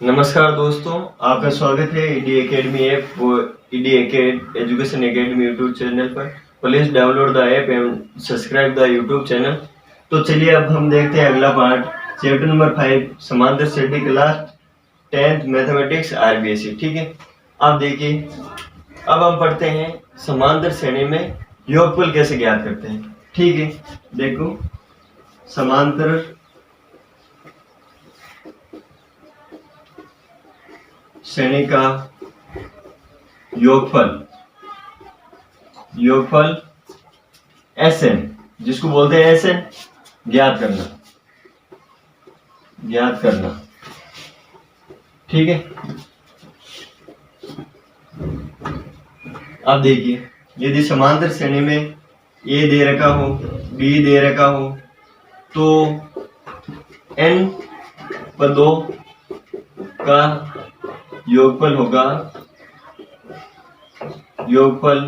नमस्कार दोस्तों, आपका स्वागत है ईडी एकेडमी ऐप और ED education academy YouTube channel पर। Please download the app and subscribe the YouTube channel. तो चलिए अब हम देखते हैं अगला पार्ट, चैप्टर नंबर 5 समांतर श्रेणी क्लास 10th मैथमेटिक्स आरबीएसई। ठीक है, अब देखिए, अब हम पढ़ते हैं समांतर श्रेणी में योगफल कैसे ज्ञात करते हैं। ठीक है, देखो समांतर श्रेणी का योगफल Sn, जिसको बोलते हैं Sn, ज्ञात करना। ठीक है, अब देखिए, यदि समांतर श्रेणी में A दे रखा हो, B दे रखा हो, तो n पदों का योगफल होगा, योगफल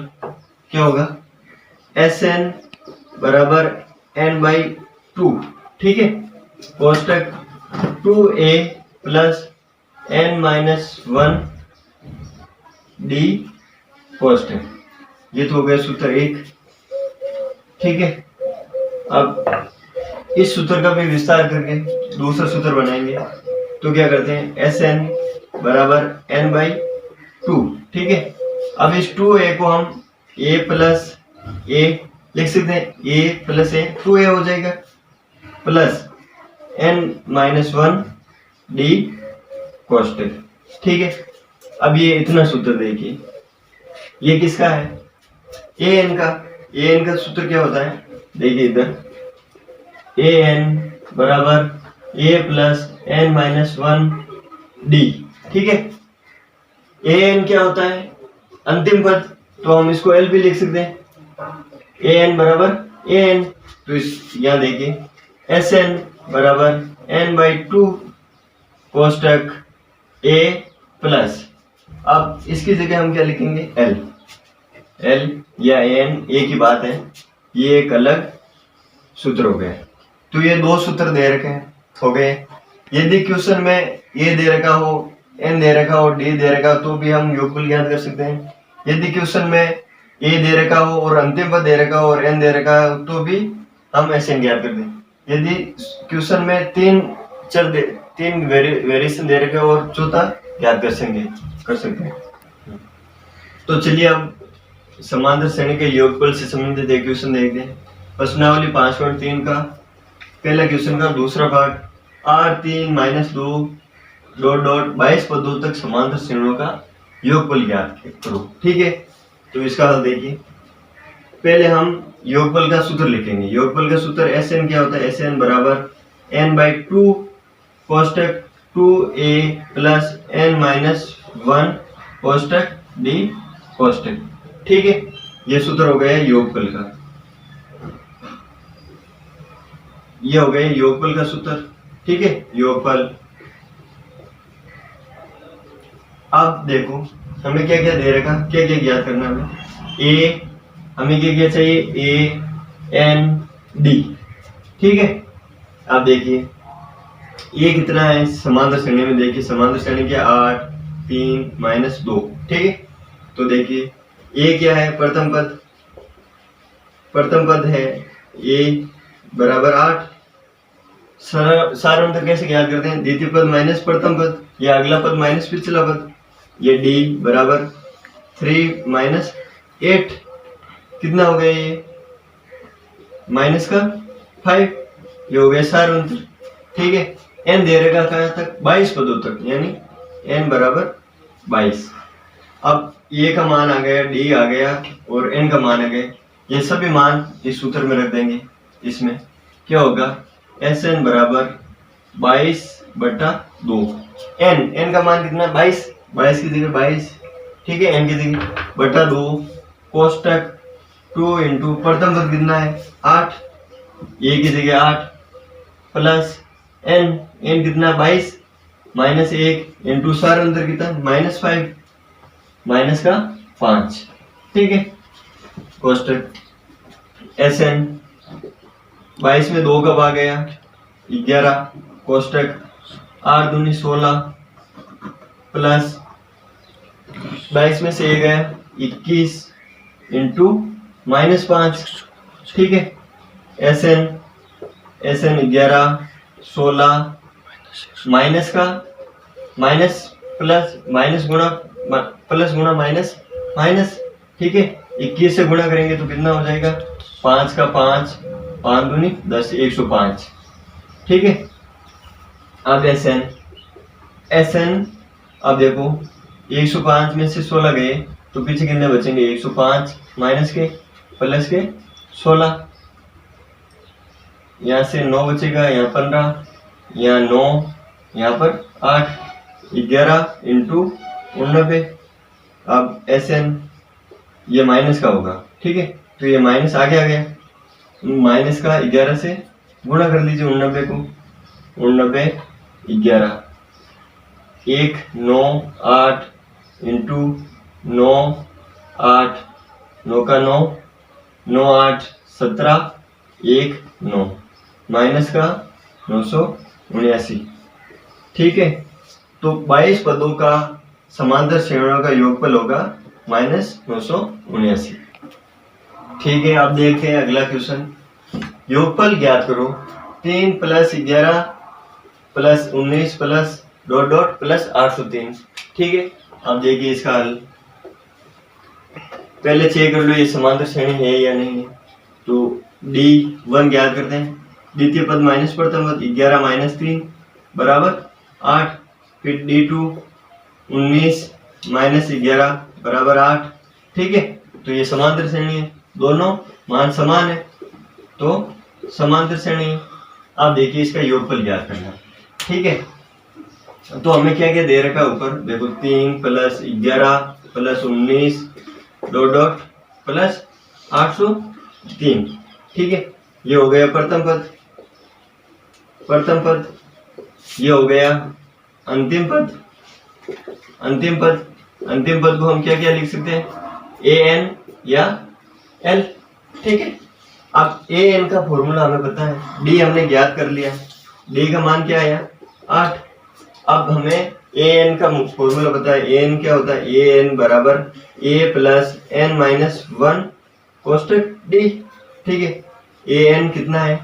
क्या होगा, Sn बराबर n/2। ठीक है, कोष्टक 2a प्लस n-1 d कोष्टक। ये तो हो गया सूत्र 1। ठीक है, अब इस सूत्र का भी विस्तार करके दूसरा सूत्र बनाएंगे। तो क्या करते हैं, Sn बराबर n/2। ठीक है, अब इस 2a को हम a प्लस a लिख सकते हैं, a प्लस a 2a हो जाएगा, प्लस n-1 d कोष्टक। ठीक है, अब ये इतना सूत्र देखिए, ये किसका है, an का सूत्र क्या होता है, देखिए इधर an बराबर a प्लस n-1 d। ठीक है, an क्या होता है, अंतिम पद, तो हम इसको l भी लिख सकते हैं, an बराबर an। तो इस यहाँ देखिए Sn बराबर n/2 कोष्टक a प्लस, अब इसकी जगह हम क्या लिखेंगे, l या an एक ही बात है, ये एक अलग सूत्र हो गया। तो ये दो सूत्र दे रखे हैं, हो गए। यदि क्वेश्चन में a दे रखा हो, n दे रखा हो, d दे रखा हो, तो भी हम योगफल ज्ञात कर सकते हैं। यदि क्वेश्चन में a दे रखा हो और अंतिम पद दे रखा हो और n दे रखा हो, तो भी हम Sn ज्ञात कर दें। यदि क्वेश्चन में तीन वेरिएशन दे रखे हो और चौथा ज्ञात कर सकते हैं। तो चलिए अब समांतर श्रेणी के योगफल से संबंधित एक क्वेश्चन देखते हैं। प्रश्नावली 5.3 का पहला क्वेश्चन का दूसरा पार्ट, r3-2 ... 22 पदों तक समांतर श्रेणियों का योगफल ज्ञात करो। ठीक है, तो इसका हल देखिए। पहले हम योगफल का सूत्र लिखेंगे। योगफल का सूत्र Sn क्या होता है, Sn बराबर n/2 कोष्टक 2a plus n-1 कोष्टक d कोष्टक। ठीक है, ये सूत्र हो गया योगफल का, ये हो गया योगफल का सूत्र। ठीक है, योगफल। अब देखो हमें क्या क्या दे रखा, क्या क्या ज्ञात करना है। हमें क्या क्या चाहिए, a n d। ठीक है, अब देखिए ये कितना है समांतर श्रेणी में, देखिए समांतर श्रेणी क्या 8 3 - 2। ठीक है, तो देखिए a क्या है, प्रथम पद है a बराबर 8। सार अंतर कैसे ज्ञात करते हैं, द्वितीय पद माइनस प्रथम पद, या अगला पद माइनस पिछला पद। ये d बराबर 3 - 8, कितना हो गया, ये माइनस का 5, ये हो गया सार अंतर। ठीक है, n दे रखा कहाँ तक, 22 पदों तक, यानी n बराबर 22। अब a का मान आ गया, d आ गया और n का मान आ गया, ये सभी मान इस सूत्र में रख देंगे। इसमें क्या होगा, Sn बराबर 22/2। n का मान कितना, 22 की जगह 22। ठीक है, n की जगह बटा 2 कोष्टक 2 इंटू प्रथम पद कितना है 8, a की जगह 8 प्लस n कितना 22 माइनस 1 इंटू सार अंतर कितना -5 माइनस का 5। ठीक है, कोष्टक Sn 22 में 2 कब आ गया 11 कोष्टक 8 दूनी 16 प्लस 22 में से ये गया 21 इंटू -5, ठीक है। SN 11 16 माइनस का माइनस प्लस माइनस गुणा प्लस गुणा माइनस माइनस, ठीक है। 21 से गुणा करेंगे तो कितना हो जाएगा 5 का 5 5 दूनी 10 105, ठीक है। अब SN अब देखो 105 में से 16 गए तो पीछे कितने बचेंगे 105 माइनस के प्लस के 16, यहाँ से 9 बचेगा, यहाँ 15, यहाँ 9, यहाँ पर 8, 11 इंटू 89। अब SN ये माइनस का होगा, ठीक है। तो ये माइनस आगे आ गया, माइनस का 11 से गुणा कर लीजिए 89 को, 89 11 1 9 8 इंटू 9 8 9 का 9 9 8 17 1 9 माइनस का 979, ठीक है। तो 22 पदों का समांतर श्रेणियों का योगफल होगा -979, ठीक है। आप देखते हैं अगला क्वेश्चन। योगफल ज्ञात करो 3 + 11 + 19 प्लस डॉट डॉट प्लस 803, ठीक है। अब देखिए इसका हल, पहले चेक कर लो ये समांतर श्रेणी है या नहीं है। तो D1 ज्ञात करते हैं, द्वितीय पद माइनस प्रथम पद 11 - 3 बराबर 8, फिर D2 19 - 11 बराबर 8, ठीक है। तो ये समांतर श्रेणी है, दोनों मान समान है तो समांतर श्रेणी है। अब देखिए इसका योगफल ज्ञात करना, ठीक है। तो हमें क्या क्या दे रखा है ऊपर देखो, 3 + 11 + 19 डॉट डॉट प्लस 803, ठीक है। ये हो गया प्रथम पद, ये हो गया अंतिम पद को हम क्या क्या लिख सकते हैं AN या L, ठीक है। अब AN का फॉर्मूला हमें पता है, D हमने ज्ञात कर लिया, D का मान क्या आया 8। अब हमें AN का फॉर्मूला पता है, AN क्या होता है, AN बराबर A + n - 1 कोष्टक D, ठीक है। AN कितना है,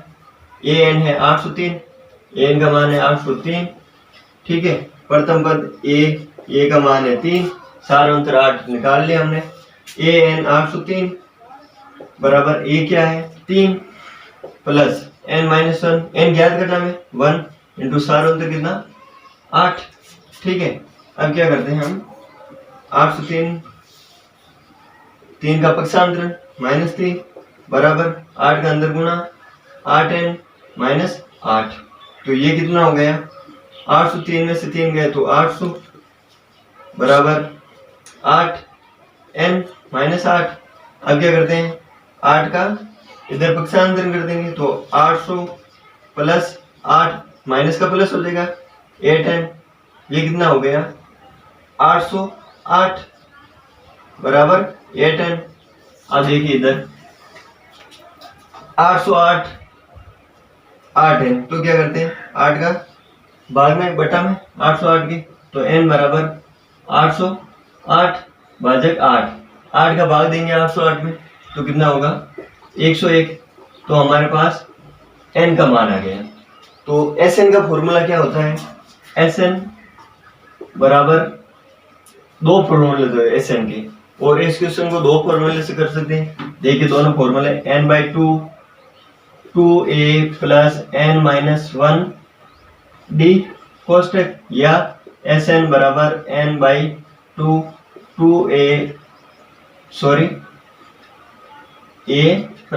AN है 803, AN का मान है 803, ठीक है। प्रथम पद A का मान है 3, सारा अंतर 8 निकाल लिया हमने। AN 803 बराबर A क्या है 3 प्लस n - 1, n ज्ञात करना है 1 इंटू सारा अंतर कितना 8, ठीक है। अब क्या करते हैं हम 803 3 का पक्षांतरण -3 बराबर 8 का अंदर गुणा 8n - 8, तो ये कितना हो गया 803 में से 3 गए तो 800 बराबर 8n - 8। अब क्या करते हैं 8 का इधर पक्षांतरण कर देंगे तो 800 प्लस 8 माइनस का प्लस हो जाएगा 8n, ये कितना हो गया 808 बराबर 8n। अब देखिए इधर 808 8n, तो क्या करते हैं 8 का भाग में बटा में 808 के, तो n बराबर 808 भाजक 8, 8 का भाग देंगे 808 में तो कितना होगा 101, तो हमारे पास n का मान आ गया। तो Sn का फॉर्मूला क्या होता है, Sn बराबर दो फॉर्मूले दो Sn के, और इस क्वेश्चन को दो फॉर्मूले से कर सकते हैं। देखिए दोनों फॉर्मूले n/2 2a + n - 1 d कोष्टक, या Sn बराबर n/2 2a a +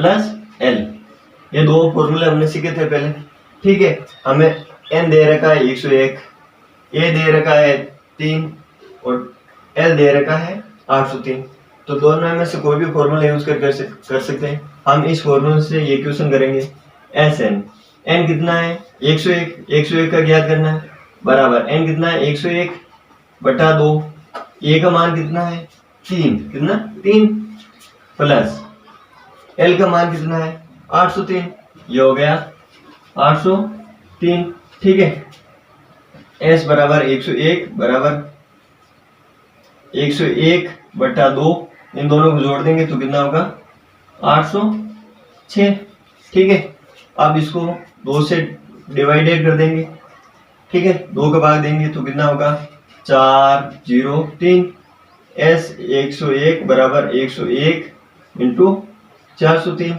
l, ये दो फॉर्मूले हमने सीखे थे पहले, ठीक है। हमें n दे रखा है 101, a दे रखा है 3 और l दे रखा है 803, तो दोनों में से कोई भी फॉर्मूला यूज कर सकते हैं। हम इस फॉर्मूले से ये क्वेश्चन करेंगे। Sn n कितना है 101 का ज्ञात करना है, बराबर n कितना है 101 बटा 2, a का मान कितना है 3, कितना 3 प्लस l का मान कितना है 803, ये हो गया 803, ठीक है। s बराबर 101 बराबर 101/2, इन दोनों को जोड़ देंगे तो कितना होगा 806। ठीक है, अब इसको 2 से डिवाइडेड कर देंगे। ठीक है, 2 का भाग देंगे तो कितना होगा 403। S 101 बराबर 101 इंटू 403।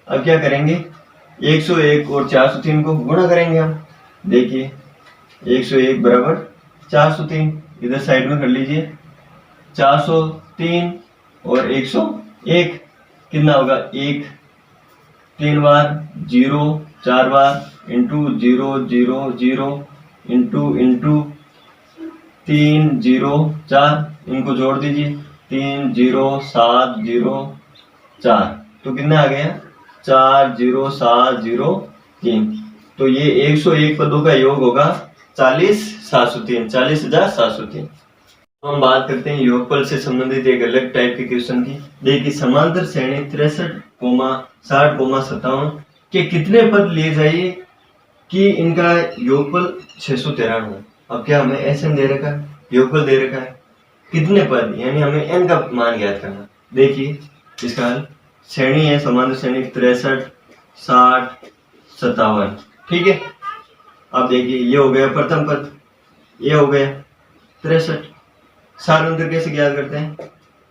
अब क्या करेंगे 101 और 403 को गुणा करेंगे हम। देखिए 101 बराबर 403, इधर साइड में कर लीजिए। 403 और 101 कितना होगा 1 3 बार 0 4 बार इंटू 0 0 0 इंटू 3 0 4, इनको जोड़ दीजिए 3 0 7 0 4, तो कितना आ गया 4 0 7 0 3। तो ये 101 पदों का योग होगा 40,703, 40,703। हम बात करते हैं योगफल से संबंधित एक अलग टाइप के क्वेश्चन की। देखिए समांतर श्रेणी 63,60,57 के कितने पद लिए जाइए कि इनका योगफल 693 हो। अब क्या हमें SN दे रखा है, योगफल दे रखा है, कितने पद यानी हमें n का मान ज्ञात करना। देखिए इसका हल, श्रेणी है समांतर श्रेणी 63, 60, 57। ठीक है, अब देखिए ये हो गया प्रथम पद, ये हो गया 63। सार अंतर कैसे ज्ञात करते हैं,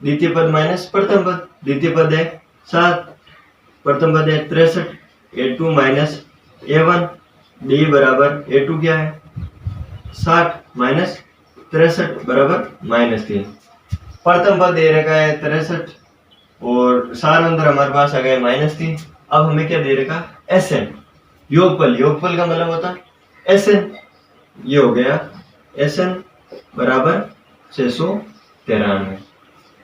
द्वितीय पद माइनस प्रथम पद, द्वितीय पद है 7, प्रथम पद है 63, A2 माइनस A1, D बराबर A2 क्या है 60 माइनस 63 बराबर -3। प्रथम पद दे रखा है 63 और सार अंतर हमारे पास आ गया -3। अब हमें क्या दे रखा SN, योगफल, योगफल का मतलब होता है SN। ये हो गया SN बराबर 693,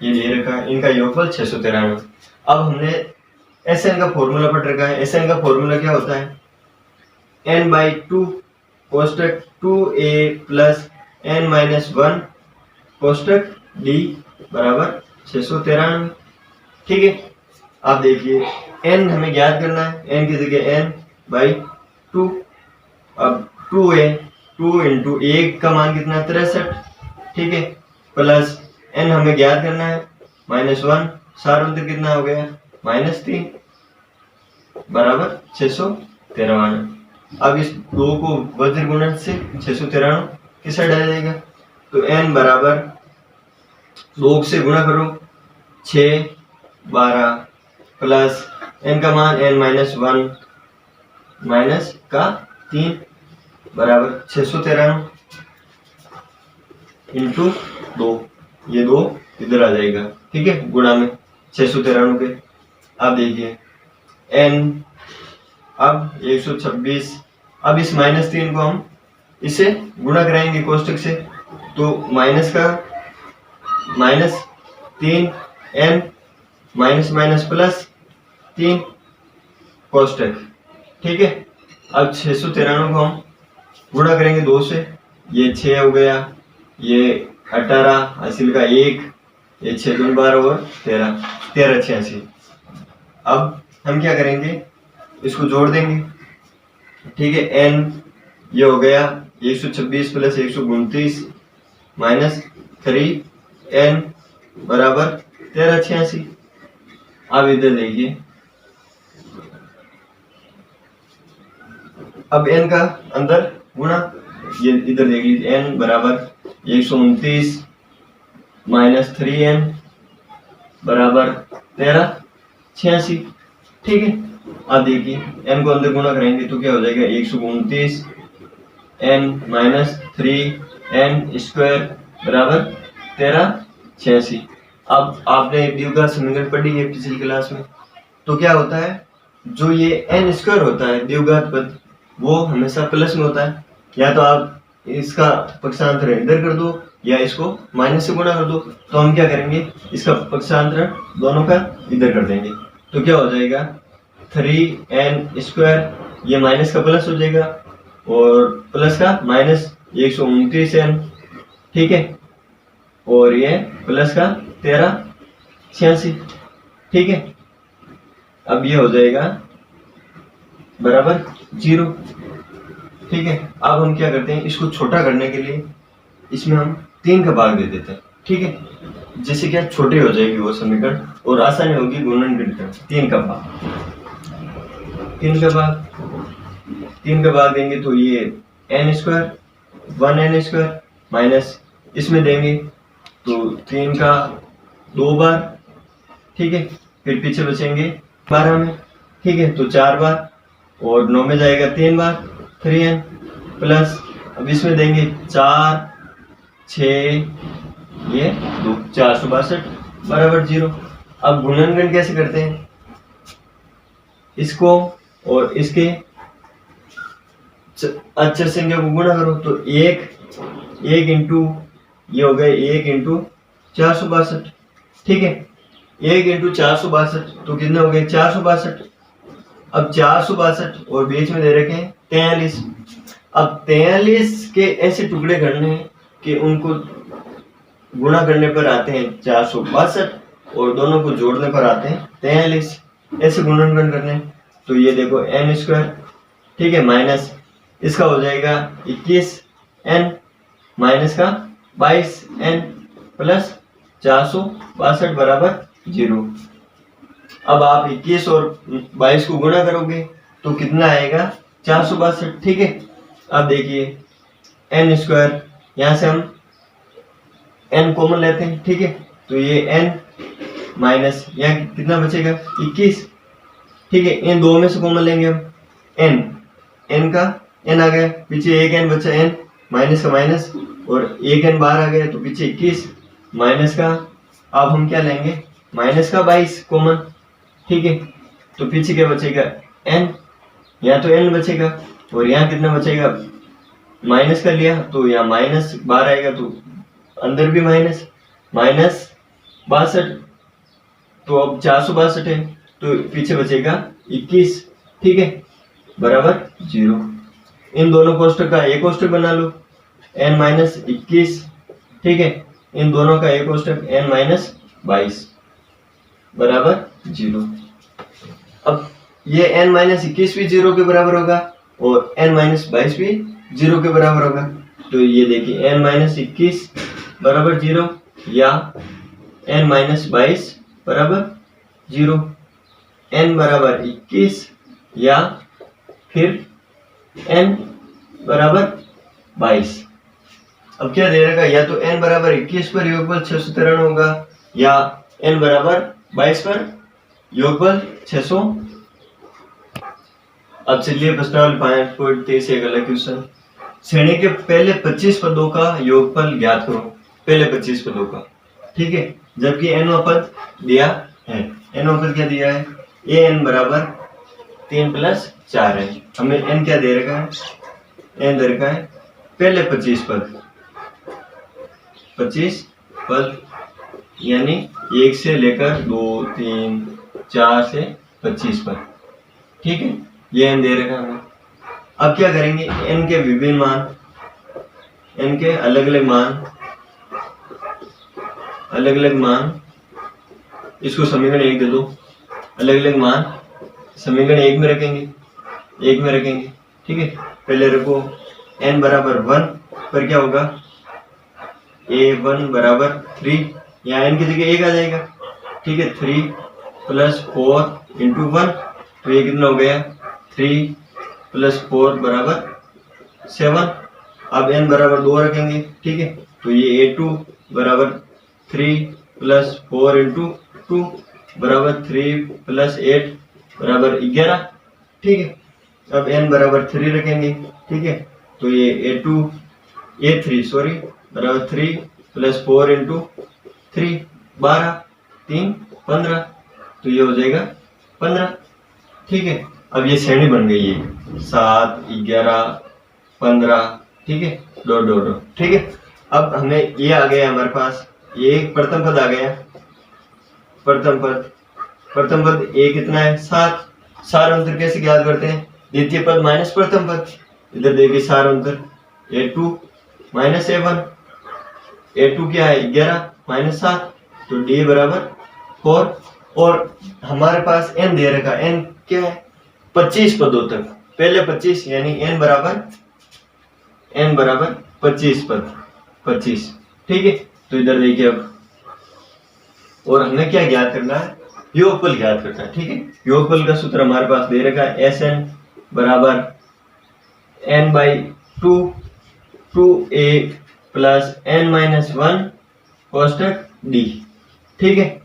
ये दे रखा है, इनका योगफल 693। अब हमने SN का फॉर्मूला पढ़ रखा है। SN का फॉर्मूला क्या होता है n/2 कोष्टक 2a plus n-1 कोष्टक d बराबर 693। ठीक है, अब देखिए n हमें ज्ञात करना है, n की जगह n/2। अब 2a, 2 इंटू 1 का मान कितना 63, ठीक है, प्लस n हमें ज्ञात करना है -1, सार अंतर कितना हो गया -3 बराबर 693। अब इस 2 को वज्र गुणन से 693 किस साइड आ जाएगा, तो n बराबर 2 से गुणा करो 6 12 प्लस n का मान n-1 माइनस का 3 बराबर 693 इंटू 2, ये 2 इधर आ जाएगा। ठीक है, गुणा में 693 के। अब देखिए n अब 126, अब इस -3 को हम इसे गुणा कराएंगे कोष्टक से, तो माइनस का -3 n माइनस प्लस 3 कोष्टक। ठीक है, अब 693 को हम गुणा करेंगे 2 से, ये 6 हो गया, ये 18 हासिल का 1, ये 6 दूनी 12 और 13 86। अब हम क्या करेंगे, इसको जोड़ देंगे। ठीक है, n ये हो गया 126 प्लस 129 माइनस 3n बराबर 13 86। अब इधर देखिए, अब n का अंदर गुणा, ये इधर देख लीजिए n बराबर 129 माइनस 3n बराबर 13 86। ठीक है, अब देखिए n को अंदर गुणा करेंगे तो क्या हो जाएगा 129 n माइनस 3n स्क्वायर बराबर 13 86। अब आपने द्विघात समीकरण पढ़ी है पिछली क्लास में, तो क्या होता है जो ये n स्क्वायर होता है द्विघात पद वो हमेशा प्लस में होता है। या तो आप इसका पक्षांतर इधर कर दो या इसको माइनस से गुणा कर दो। तो हम क्या करेंगे, इसका पक्षांतर दोनों का इधर कर देंगे, तो क्या हो जाएगा 3n स्क्वायर, ये माइनस का प्लस हो जाएगा और प्लस का माइनस 129n। ठीक है, और ये प्लस का 13 86। ठीक है, अब ये हो जाएगा बराबर 0। ठीक है, अब हम क्या करते हैं, इसको छोटा करने के लिए इसमें हम 3 का भाग दे देते हैं। ठीक है, जिससे क्या छोटी हो जाएगी वो समीकरण और आसानी होगी गुणन करना। 3 का भाग देंगे तो ये n square 1n square minus इसमें देंगे तो 3 का 2 बार, ठीक है, फिर पीछे बचेंगे 12 में, ठीक है, तो 4 बार और 9 में जाएगा 3 बार 3n प्लस अब इसमें देंगे 4 6 ये 2 462 बराबर 0। अब गुणनगण कैसे करते हैं, इसको और इसके अचर संख्या को गुणा करो तो 1 इंटू ये हो गए 1 इंटू 462, ठीक है, 1 इंटू 462 तो कितने हो गए 462। अब 462 और बीच में दे रखे हैं 43। अब 43 के ऐसे टुकड़े करने हैं कि उनको गुणा करने पर आते हैं 462 और दोनों को जोड़ने पर आते हैं 43। ऐसे गुणनगण करने हैं तो ये देखो n स्क्वायर, ठीक है, माइनस इसका हो जाएगा 21n माइनस का 22n प्लस 462 बराबर 0। अब आप 21 और 22 को गुणा करोगे तो कितना आएगा 462, ठीक है। अब देखिए n स्क्वायर, यहाँ से हम n कॉमन लेते हैं, ठीक है, तो ये n माइनस यहाँ कितना बचेगा 21, ठीक है, इन दो में से कॉमन लेंगे हम n का n आ गया, पीछे एक n बचा n माइनस का माइनस और एक n बाहर आ गया तो पीछे 21 माइनस का, अब हम क्या लेंगे माइनस का 22 कॉमन, ठीक है, तो पीछे क्या बचेगा n, यहाँ तो n बचेगा और यहाँ कितना बचेगा माइनस का लिया तो यहाँ माइनस बाहर आएगा तो अंदर भी माइनस 62, तो अब 462 है तो पीछे बचेगा 21, ठीक है, बराबर 0। इन दोनों कोष्टक का एक कोष्टक बना लो n माइनस 21, ठीक है, इन दोनों का एक कोष्टक n माइनस 22 बराबर 0। अब ये n माइनस 21 भी 0 के बराबर होगा और n माइनस 22 भी 0 के बराबर होगा, तो ये देखिए n माइनस 21 बराबर 0 या n माइनस 22 बराबर 0, n बराबर 21 या फिर n बराबर 22। अब क्या दे रखा, या तो n बराबर 21 पर योगफल 693 होगा या n बराबर 22 पर योगफल 600। अब चलिए प्रश्नावली 5.23 से एक अलग क्वेश्चन, श्रेणी के पहले 25 पदों का योगफल ज्ञात करो, पहले 25 पदों का, ठीक है, जबकि nवां पद दिया है, nवां पद क्या दिया है an बराबर 3 प्लस 4 है, हमें n क्या दे रखा है, n दे रखा है पहले 25 पद यानी 1 से लेकर 2 3 4 से 25 पद, ठीक है, ये n दे रखा है हमें। अब क्या करेंगे, n के विभिन्न मान, n के अलग अलग मान, इसको समीकरण 1 दे दो, अलग अलग मान समीकरण 1 में रखेंगे, ठीक है, पहले रखो n बराबर 1 पर क्या होगा a1 बराबर 3, यहाँ n की जगह 1 आ जाएगा, ठीक है, 3 प्लस 4 इंटू 1 तो ये कितना हो गया 3 प्लस 4 बराबर 7। अब n बराबर 2 रखेंगे, ठीक है, तो ये a2 बराबर 3 प्लस 4 इंटू 2 बराबर 3 प्लस 8 बराबर 11, ठीक है। अब n बराबर 3 रखेंगे, ठीक है, तो ये a3 बराबर 3 प्लस 4 इंटू 3 12 3 15, तो ये हो जाएगा 15, ठीक है। अब ये श्रेणी बन गई है 7 11 15, ठीक है, डॉट, ठीक है। अब हमें ये आ गया हमारे पास, ये प्रथम पद आ गया, प्रथम पद a कितना है 7, सार अंतर कैसे ज्ञात करते हैं, द्वितीय पद माइनस प्रथम पद, इधर देखिए सार अंतर a2 माइनस a1, a2 क्या है 11 माइनस 7, तो d बराबर 4 और हमारे पास n दे रखा, n क्या है 25 पदों तक, पहले 25 यानी n बराबर 25 पद 25, ठीक है। तो इधर देखिए अब, और हमें क्या ज्ञात करना है, योगफल ज्ञात करना है। ठीक है, योगफल का सूत्र हमारे पास दे रखा है एस एन बराबर N by two A plus N minus one कोष्टक डी। ठीक है,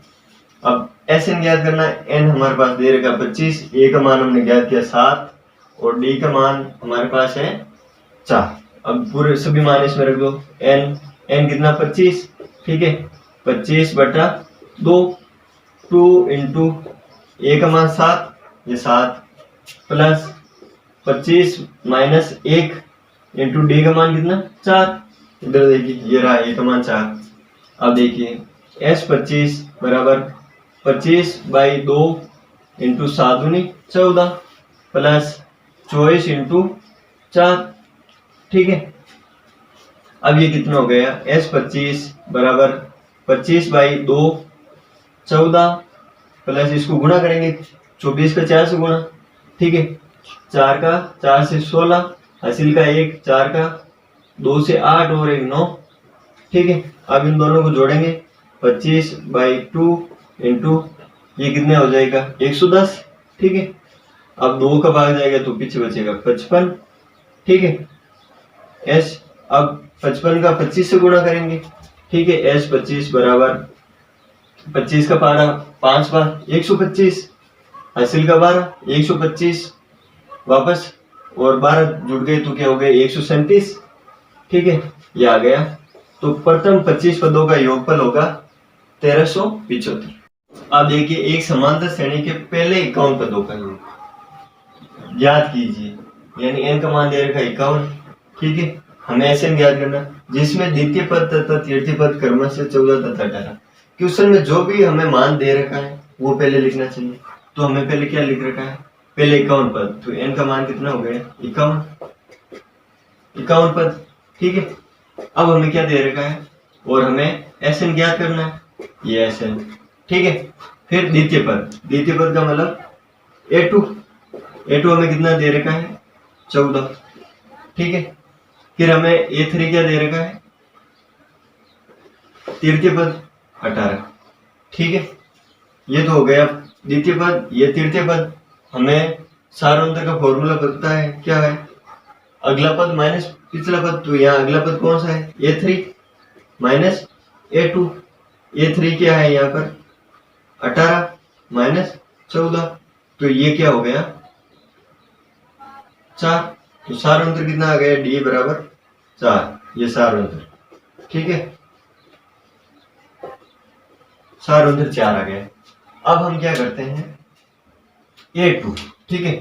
अब एस एन ज्ञात करना है, एन हमारे पास दे रखा 25, ए का मान हमने ज्ञात किया 7 और डी का मान हमारे पास है 4। अब पूरे सभी मान इसमें रख दो, एन कितना 25, ठीक है, 25 बटा 2, 2 इंटू ए का मान 7, ये 7 प्लस 25 माइनस 1 इंटू डी का मान कितना 4। इधर देखिए ये रहा ए का मान 4। अब देखिए एस 25 बराबर 25 बाई 2 इंटू 7 दूनी 14 प्लस 24 इंटू 4। ठीक है, अब ये कितना हो गया, एस 25 बराबर 25 बाई 2 14 प्लस इसको गुणा करेंगे 24 का 4 से गुणा। ठीक है, 4 का 4 से 16, हासिल का 1, 4 का 2 से 8 और 1 9। ठीक है, अब इन दोनों को जोड़ेंगे 25 बाई 2 इंटू ये कितने हो जाएगा 110। ठीक है, अब 2 का भाग जाएगा तो पीछे बचेगा 55। ठीक है, एस अब 55 का 25 से गुणा करेंगे। ठीक है, एस 25 बराबर 25 का पारा 5 बार 125, हासिल का 12 125 वापस और 12 जुड़ गए तो क्या हो गए 137। ठीक है, ये आ गया। तो प्रथम 25 पदों का योगफल होगा 1375। अब देखिए एक समांतर श्रेणी के पहले 51 पदों का योग ज्ञात कीजिए, यानी n का मान दे रखा 51। ठीक है, हमें ऐसे ज्ञात करना जिसमें द्वितीय पद तथा तृतीय पद क्रम से 14 तथा 18। क्वेश्चन में जो भी हमें मान दे रखा है वो पहले लिखना चाहिए। तो हमें पहले क्या लिख रखा है, पहले 51 पद, तो n का मान कितना हो गया 51 पद। ठीक है, अब हमें क्या दे रखा है और हमें Sn ज्ञात करना है, ये Sn। ठीक है, फिर द्वितीय पद का मतलब A2 हमें कितना दे रखा है 14। ठीक है, फिर हमें A3 क्या दे रखा है, तृतीय पद 18। ठीक है, ये तो हो गया द्वितीय पद, ये तृतीय पद। हमें सारांतर का फॉर्मूला पता है, क्या है, अगला पद माइनस पिछला पद। तो यहाँ अगला पद कौन सा है, A3 माइनस A2। A3 क्या है यहाँ पर 18 माइनस 14, तो ये क्या हो गया 4। तो सारांतर कितना आ गया, D बराबर 4, ये सारांतर। ठीक है, सारांतर 4 आ गया। अब हम क्या करते हैं A2। ठीक है,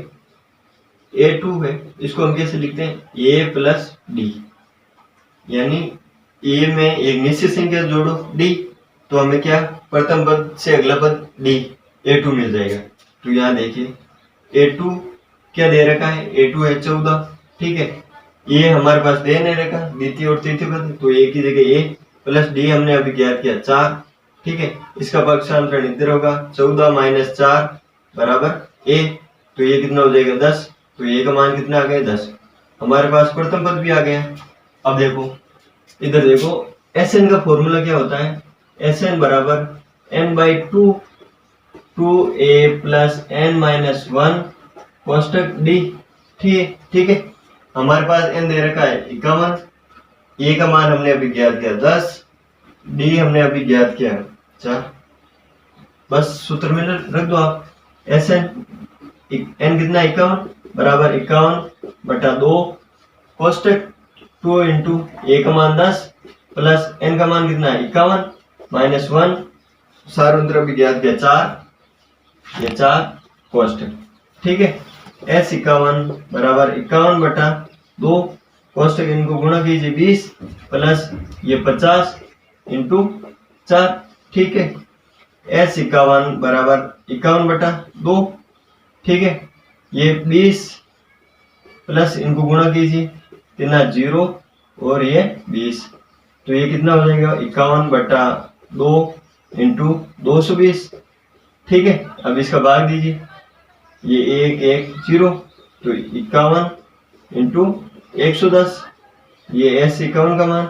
A2 है, इसको हम कैसे लिखते हैं, A प्लस D, यानी A में एक निश्चित संख्या जोड़ो D, तो हमें क्या प्रथम पद से अगला पद D A2 मिल जाएगा। तो यहाँ देखिए A2 क्या दे रखा है, A2 है 14। ठीक है, ये हमारे पास दे नहीं रखा द्वितीय और तृतीय पद, तो A की जगह A प्लस D हमने अभी ज्ञात किया 4। ठीक है, इसका पक्षांतर इधर होगा 14 माइनस 4 बराबर A, तो ये कितना हो जाएगा 10। तो A का मान कितना आ गया 10। हमारे पास प्रथम पद भी आ गया। अब देखो इधर देखो Sn का फॉर्मूला क्या होता है, Sn बराबर n by 2a plus n minus 1 कोष्टक D। ठीक है, हमारे पास n दे रखा है 51, A का मान हमने अभी ज्ञात किया 10, D हमने अभी ज्ञात किया 4। बस सूत्र में रख दो आप, Sn n कितना 51 बराबर 51 बटा 2 कोष्टक 2 इंटू A का मान 10 प्लस n का मान कितना है 51 माइनस 1, सारांतर अभी ज्ञात किया 4, ये 4 कोष्टक। ठीक है, S 51 बराबर 51 बटा 2 कोष्टक, इनको गुणा कीजिए 20 प्लस ये 50 इंटू 4। ठीक है, S 51 बराबर 51 बटा 2। ठीक है, ये 20 प्लस इनको गुणा कीजिए कितना 0 और ये 20, तो ये कितना हो जाएगा 51 बटा 2 इंटू 220। ठीक है, अब इसका भाग दीजिए, ये 1 1 0, तो 51 इंटू 110, ये S 51 का मान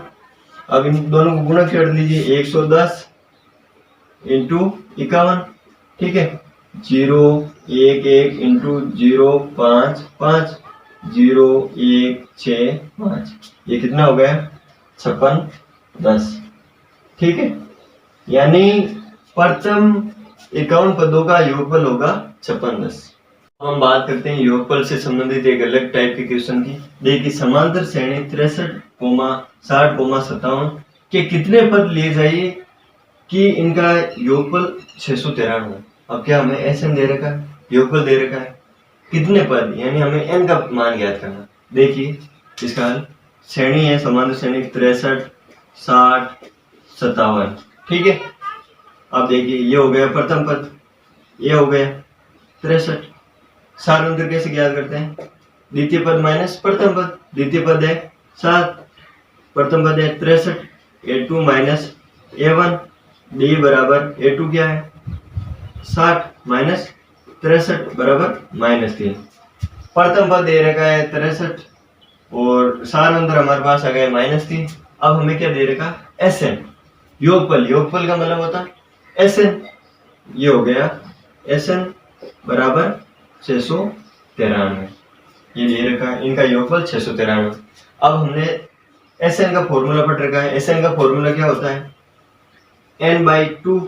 अब इन दोनों को गुणा कर लीजिए, 110 इंटू 51, ठीक है, 0 1 1 इंटू 0 5 5 0 1 6 5, ये कितना हो गया 56 10, ठीक है। यानी प्रथम 51 पदों का योगफल होगा 56 10। अब हम बात करते हैं योगफल से संबंधित एक अलग टाइप के क्वेश्चन की। देखिए समांतर श्रेणी 63, 60, 57 के कितने पद लिए जाइए कि इनका योगफल 693 हो। अब क्या हमें एसएन दे रखा है, योगफल दे रखा है, कितने पद, यानी हमें एन का मान ज्ञात करना। देखिए इसका हल, श्रेणी है समांतर श्रेणी 63, 60, 57, ठीक है। अब देखिए ये हो गया प्रथम पद, ये हो गया 63। सारांतर कैसे ज्ञात करते हैं, द्वितीय पद माइनस प्रथम पद, द्वितीय पद है 7, प्रथम पद है 63, a2 माइनस a1, d बराबर a2 क्या है 60 माइनस 63 बराबर -3। प्रथम पद दे रखा है 63 और सारांतर हमारे पास आ गया -3। अब हमें क्या दे रखा एसएन, योगफल, योगफल का मतलब होता है एसएन, ये हो गया एसएन बराबर 693, ये दे रखा है, इनका योगफल 693। अब हमने एसएन का फॉर्मूला पढ़ रखा है। एसएन का फॉर्मूला क्या होता है, n/2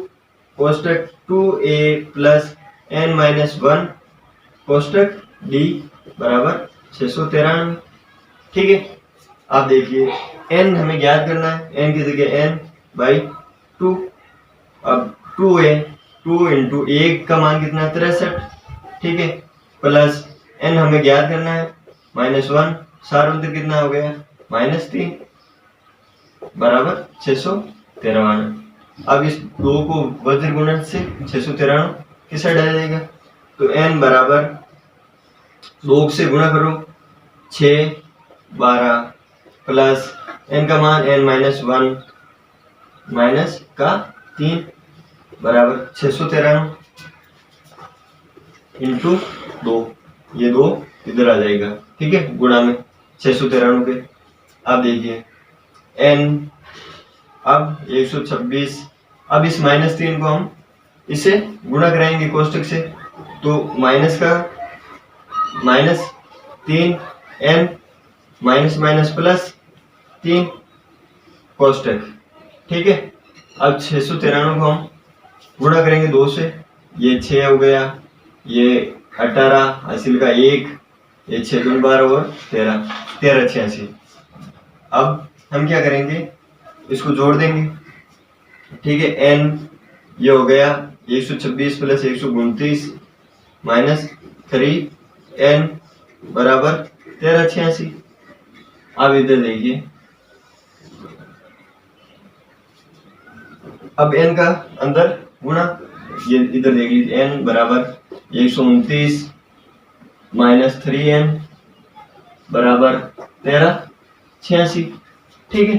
कोष्टक 2a plus n-1 कोष्टक d बराबर 693, ठीक है। अब देखिए n हमें ज्ञात करना है, n की जगह n/2, अब 2a, 2 इंटू 1 का मान कितना 63, ठीक है, प्लस n हमें ज्ञात करना है -1, सारांतर कितना हो गया -3 बराबर 693। अब इस 2 को वज्र गुणन से 693 किस साइड आ जाएगा, तो n बराबर 2 से गुणा करो 6 12 प्लस n का मान n-1 माइनस का 3 बराबर 693 इंटू 2, ये 2 इधर आ जाएगा, ठीक है, गुणा में 693 पे। अब देखिए n अब 126, अब इस -3 को हम इसे गुणा कराएंगे कोष्टक से, तो माइनस का -3 n माइनस प्लस 3 कोष्टक, ठीक है। अब 693 को हम गुणा करेंगे 2 से, ये 6 हो गया, ये 18 हासिल का 1, ये 6 दूनी 12 और 13 86। अब हम क्या करेंगे, इसको जोड़ देंगे, ठीक है। n ये हो गया 126 प्लस 129 माइनस 3n बराबर 1386। अब इधर देखिए, अब n का अंदर गुणा, ये इधर देख लीजिए, n बराबर 129 माइनस 3n बराबर 1386, ठीक है।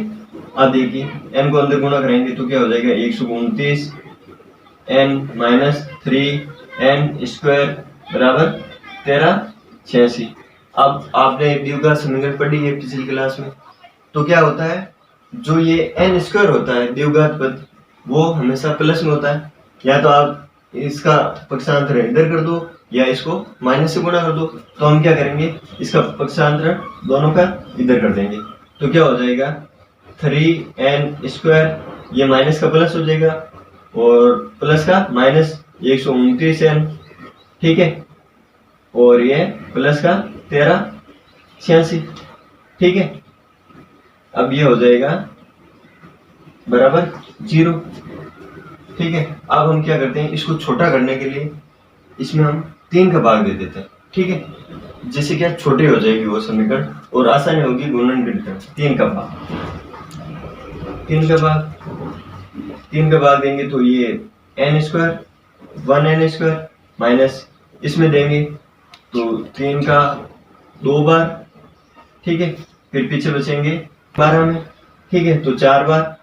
अब देखिए n को अंदर गुणा करेंगे तो क्या हो जाएगा 129 n माइनस 3n स्क्वायर बराबर 1386। अब आपने द्विघात समीकरण पढ़ी है पिछली क्लास में, तो क्या होता है, जो ये n स्क्वायर होता है द्विघात पद, वो हमेशा प्लस में होता है। या तो आप इसका पक्षांतर इधर कर दो या इसको माइनस से गुणा कर दो, तो हम क्या करेंगे, इसका पक्षांतर दोनों का इधर कर देंगे, तो क्या हो जाएगा 3n स्क्वायर, ये माइनस का प्लस हो जाएगा और प्लस का माइनस 129n, ठीक है, और ये प्लस का 1386, ठीक है। अब ये हो जाएगा बराबर 0, ठीक है। अब हम क्या करते हैं, इसको छोटा करने के लिए इसमें हम 3 का भाग दे देते हैं, ठीक है, जिससे क्या छोटे हो जाएगी वो समीकरण और आसानी होगी गुणन करना। 3 का भाग देंगे तो ये n square 1n square minus इसमें देंगे तो 3 का 2 बार, ठीक है, फिर पीछे बचेंगे 12 में, ठीक है, तो 4 बार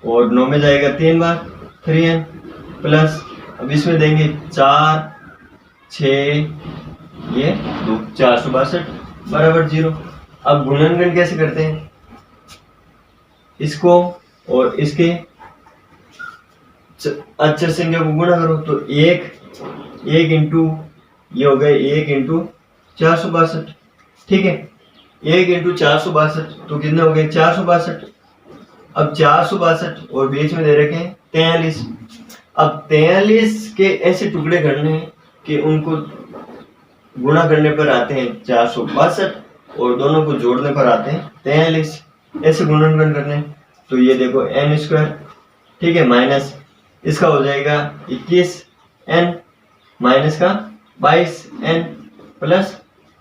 और 9 में जाएगा 3 बार 3n प्लस, अब इसमें देंगे 4 6 ये 2 462 बराबर 0। अब गुणनगण कैसे करते हैं, इसको और इसके अक्षर संख्या को गुणा करो तो एक इंटू ये हो गए 1 इंटू 462। ठीक है, 1 इंटू 462 तो कितने हो गए 462। अब 462 और बीच में दे रखे हैं 43। अब 43 के ऐसे टुकड़े करने हैं कि उनको गुणा करने पर आते हैं 462 और दोनों को जोड़ने पर आते हैं 43। ऐसे गुणनखंड करने हैं तो ये देखो n स्क्वायर, ठीक है, माइनस इसका हो जाएगा 21n माइनस का 22n प्लस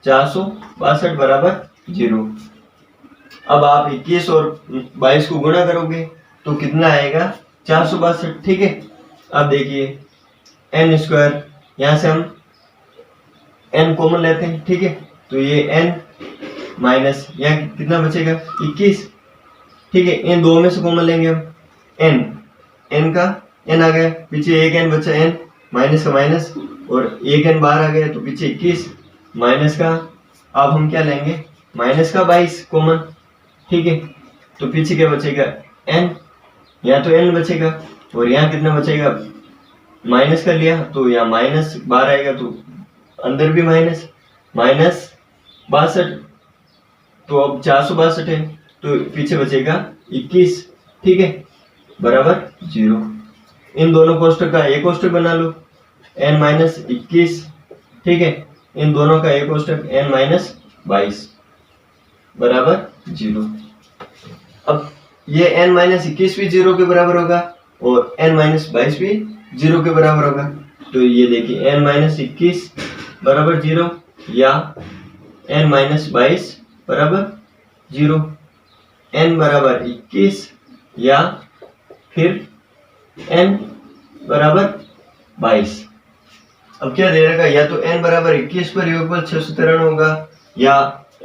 462 बराबर 0। अब आप 21 और 22 को गुणा करोगे तो कितना आएगा 462। ठीक है, अब देखिए n स्क्वायर, यहाँ से हम n कॉमन लेते हैं। ठीक है, तो ये n माइनस यहाँ कितना बचेगा 21। ठीक है, इन दो में से कॉमन लेंगे हम n का n आ गया, पीछे एक n बचा n माइनस का माइनस और एक n बाहर आ गया तो पीछे 21 माइनस का, अब हम क्या लेंगे माइनस का 22 कॉमन। ठीक है, तो पीछे क्या बचेगा n, यहाँ तो n बचेगा और यहाँ कितना बचेगा माइनस का लिया तो यहाँ माइनस बाहर आएगा तो अंदर भी माइनस 62। तो अब 462 है तो पीछे बचेगा 21। ठीक है, बराबर 0। इन दोनों कोष्टक का एक कोष्टक बना लो n माइनस 21। ठीक है, इन दोनों का एक कोष्टक n माइनस 22 बराबर 0। अब ये n माइनस 21 भी 0 के बराबर होगा और n माइनस 22 भी 0 के बराबर होगा। तो ये देखिए n माइनस 21 बराबर 0 या n माइनस 22 बराबर 0, n बराबर 21 या फिर n बराबर 22। अब क्या दे रखा, या तो n बराबर 21 पर योगफल 693 होगा या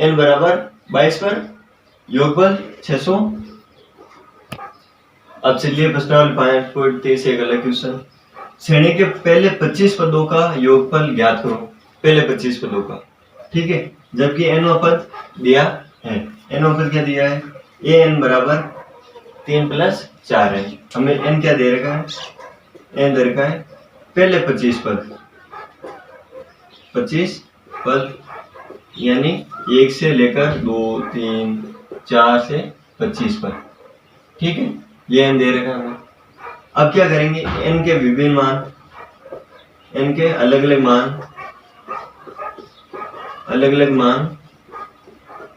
n बराबर 22 पर योगफल 600। अब चलिए प्रश्नावली 5.23 से एक अलग क्वेश्चन। श्रेणी के पहले 25 पदों का योगफल ज्ञात करो, पहले 25 पदों का। ठीक है, जबकि n पद दिया है, n पद क्या दिया है, an बराबर 3 प्लस 4 है। हमें n क्या दे रखा है, n दे रखा है पहले 25 पद, 25 पद यानी 1 से लेकर 2 3 4 से 25 पद। ठीक है, ये n दे रखा है हमें। अब क्या करेंगे, n के विभिन्न मान, n के अलग अलग मान,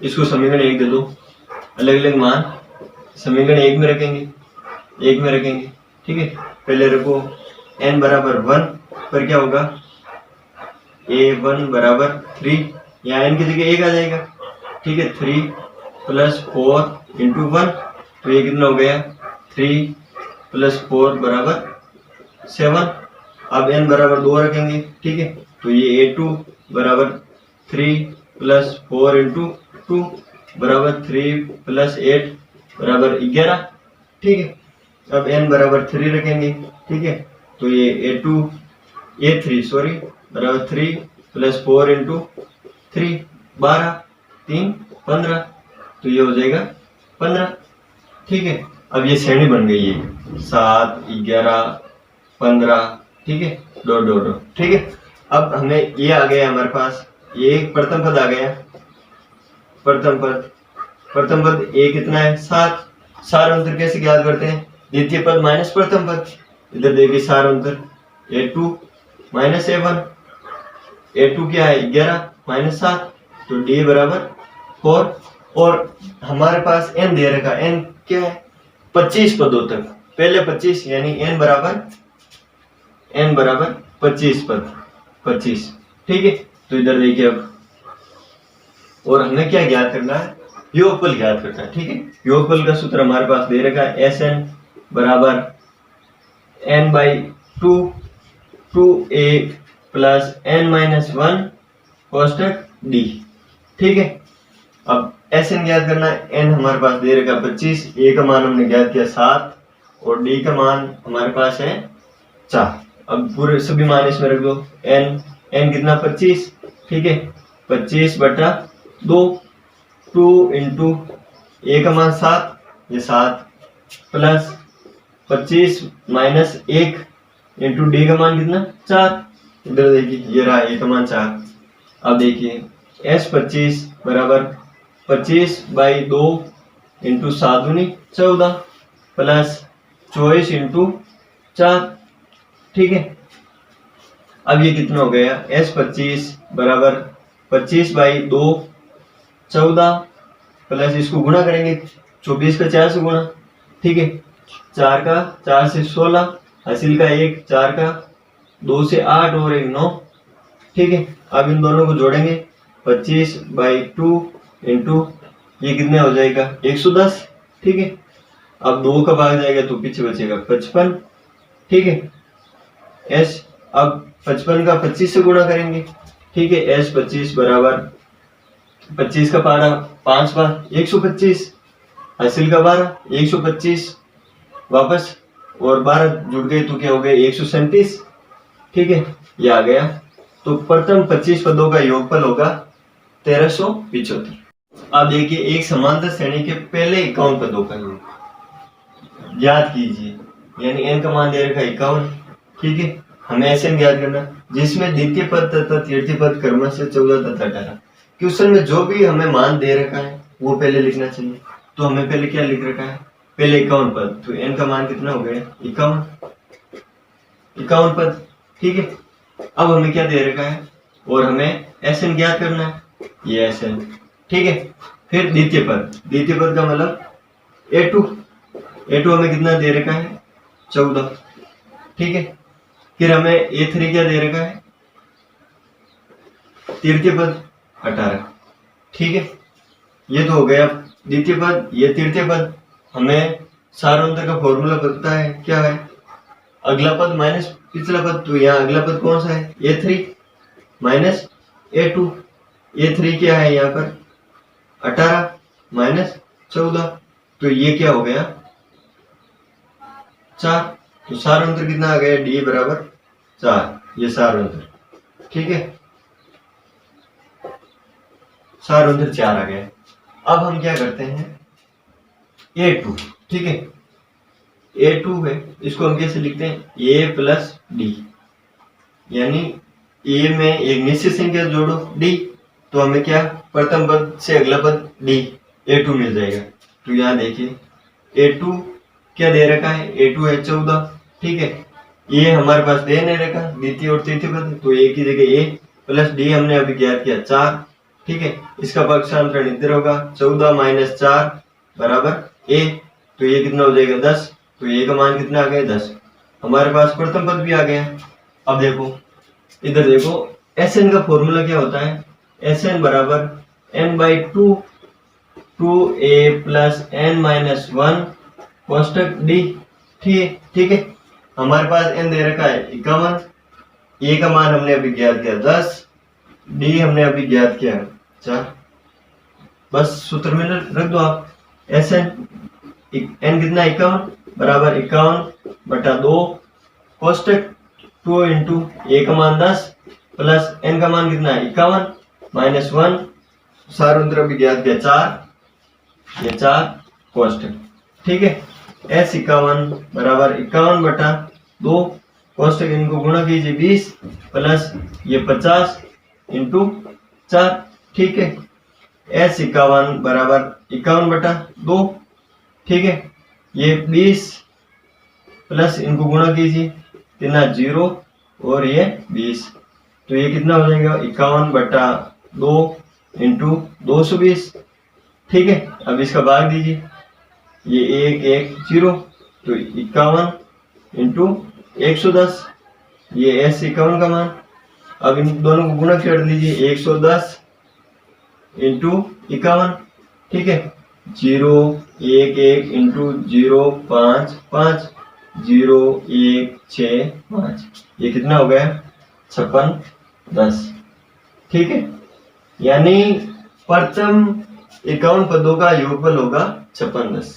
इसको समीकरण 1 दे दो, अलग अलग मान समीकरण 1 में रखेंगे, ठीक है, पहले रखो n बराबर 1 पर क्या होगा a1 बराबर 3, यहाँ n की जगह 1 आ जाएगा। ठीक है, 3 प्लस 4 इंटू 1 तो ये कितना हो गया 3 प्लस 4 बराबर 7। अब n बराबर 2 रखेंगे। ठीक है, तो ये a2 बराबर 3 प्लस 4 इंटू 2 बराबर 3 प्लस 8 बराबर 11। ठीक है, अब n बराबर 3 रखेंगे। ठीक है, तो ये a3 बराबर 3 प्लस 4 इंटू 3 12 3 15, तो ये हो जाएगा 15। ठीक है, अब ये श्रेणी बन गई है 7 11 15। ठीक है, डॉट डॉट डॉट। ठीक है, अब हमें ये आ गया हमारे पास, ये प्रथम पद आ गया, प्रथम पद a कितना है 7। सार अंतर कैसे ज्ञात करते हैं, द्वितीय पद माइनस प्रथम पद, इधर देखिए सार अंतर a2 माइनस a1, a2 क्या है 11 माइनस 7, तो d बराबर 4। और हमारे पास n दे रखा, n क्या है 25 पदों तक, पहले 25 यानी n बराबर 25 पद 25। ठीक है, तो इधर देखिए अब, और हमें क्या ज्ञात करना है, योगफल ज्ञात करना है। ठीक है, योगफल का सूत्र हमारे पास दे रखा है Sn बराबर n by 2a plus n minus 1 कोष्टक d। ठीक है, अब Sn ज्ञात करना है, n हमारे पास दे रखा 25, a का मान हमने ज्ञात किया 7 और d का मान हमारे पास है 4। अब पूरे सभी मान इसमें रख दो, n कितना 25। ठीक है, 25 बटा 2 इंटू a का मान 7, ये 7 प्लस 25 माइनस 1 इंटू डी का मान कितना 4। इधर देखिए ये रहा ए का मान 4। अब देखिए S25 बराबर 25/2 इंटू 7 दूनी 14 प्लस 24 इंटू 4। ठीक है, अब ये कितना हो गया S25 बराबर 25/2 14 प्लस इसको गुणा करेंगे 24 का 4 से गुणा। ठीक है, 4 का 4 से 16, हासिल का 1, 4 का 2 से 8 और 1 9। ठीक है, अब इन दोनों को जोड़ेंगे 25/2 इंटू ये कितने हो जाएगा 110। ठीक है, अब 2 का भाग जाएगा तो पीछे बचेगा 55। ठीक है, S अब 55 का 25 से गुणा करेंगे। ठीक है, S25 बराबर 25 का पारा 5 बार 125, हासिल का 12 125 वापस और 12 जुड़ गए तो क्या हो गए 137। ठीक है, ये आ गया। तो प्रथम 25 पदों का योगफल होगा 1375। अब देखिए एक समांतर श्रेणी के पहले 51 पदों का योग याद कीजिए, यानी n का मान दे रखा 51। ठीक है, हमें ऐसे ज्ञात करना जिसमें द्वितीय पद तथा तृतीय पद क्रमश से 14 तथा 18। क्वेश्चन में जो भी हमें मान दे रखा है वो पहले लिखना चाहिए। तो हमें पहले क्या लिख रखा है, पहले 51 पद, तो n का मान कितना हो गया 51 पद। ठीक है, अब हमें क्या दे रखा है और हमें Sn ज्ञात करना है, ये Sn। ठीक है, फिर द्वितीय पद का मतलब A2 हमें कितना दे रखा है 14। ठीक है, फिर हमें A3 क्या दे रखा है तृतीय पद 18। ठीक है, ये तो हो गया द्वितीय पद, ये तृतीय पद। हमें सारांतर का फॉर्मूला पता है, क्या है अगला पद माइनस पिछला पद। तो यहाँ अगला पद कौन सा है A3 माइनस A2। A3 क्या है यहाँ पर 18 माइनस 14, तो ये क्या हो गया 4। तो सारांतर कितना आ गया D बराबर 4, ये सारांतर। ठीक है, सारांतर 4 आ गया। अब हम क्या करते हैं A2। ठीक है, A2 है, इसको हम कैसे लिखते हैं A प्लस D, यानी A में एक निश्चित संख्या जोड़ो D, तो हमें क्या प्रथम पद से अगला पद D A2 मिल जाएगा। तो यहाँ देखिए A2 क्या दे रखा है, A2 है 14। ठीक है, ये हमारे पास दे नहीं रखा द्वितीय और तृतीय पद, तो A की जगह A प्लस D हमने अभी ज्ञात किया 4। ठीक है, इसका पक्षांतरण इधर होगा 14 माइनस 4 बराबर A, तो ये कितना हो जाएगा 10। तो A का मान कितना आ गया 10। हमारे पास प्रथम पद भी आ गया। अब देखो इधर देखो Sn का फॉर्मूला क्या होता है, Sn बराबर n/2 2a plus n minus 1 कोष्टक D। ठीक है, हमारे पास n दे रखा है 51, A का मान हमने अभी ज्ञात किया 10, D हमने अभी ज्ञात किया 4। बस सूत्र में रख दो आप Sn n कितना 51 बराबर 51/2 कोष्टक 2 इंटू A का मान 10 प्लस n का मान कितना है 51 माइनस 1, सारांतर अभी ज्ञात किया 4, ये 4 कोष्टक। ठीक है, S51 बराबर 51/2 कोष्टक, इनको गुणा कीजिए 20 प्लस ये 50 इंटू 4। ठीक है, S51 बराबर 51/2। ठीक है, ये 20 प्लस इनको गुणा कीजिए, कितना 0 और ये 20, तो ये कितना हो जाएगा 51/2 इंटू 220। ठीक है, अब इसका भाग दीजिए, ये 1 1 0, तो 51 इंटू 110, ये S51 का मान। अब इन दोनों को गुणा कर लीजिए 110 इंटू 51। ठीक है, 0 1 1 इंटू 0 5 5 0 1 6 5, ये कितना हो गया 56 10। ठीक है, यानी प्रथम 51 पदों का योगफल होगा 56 10।